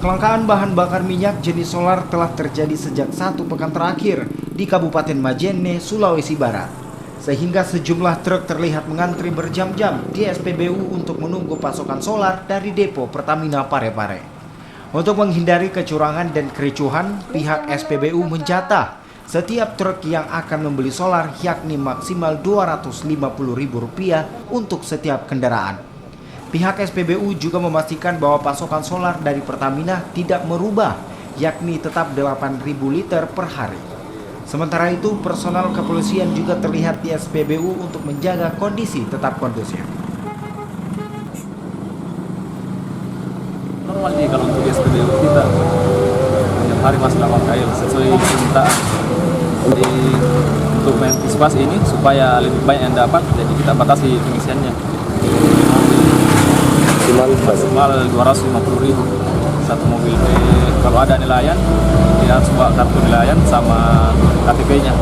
Kelangkaan bahan bakar minyak jenis solar telah terjadi sejak 1 pekan terakhir di Kabupaten Majene, Sulawesi Barat. Sehingga sejumlah truk terlihat mengantri berjam-jam di SPBU untuk menunggu pasokan solar dari depo Pertamina Parepare. Untuk menghindari kecurangan dan kericuhan, pihak SPBU menjatah setiap truk yang akan membeli solar yakni maksimal Rp250.000 untuk setiap kendaraan. Pihak SPBU juga memastikan bahwa pasokan solar dari Pertamina tidak merubah, yakni tetap 8.000 liter per hari. Sementara itu, personal kepolisian juga terlihat di SPBU untuk menjaga kondisi tetap kondusif. Normal nih kalau untuk SPBU kita, setiap hari masih 8 kali sesuai permintaan. Jadi untuk mengantisipasi ini supaya lebih banyak yang dapat, jadi kita batasi pengisiannya. Maksimal 250.000 satu mobil. Kalau ada nelayan, dia harus bawa kartu nelayan sama KTP-nya.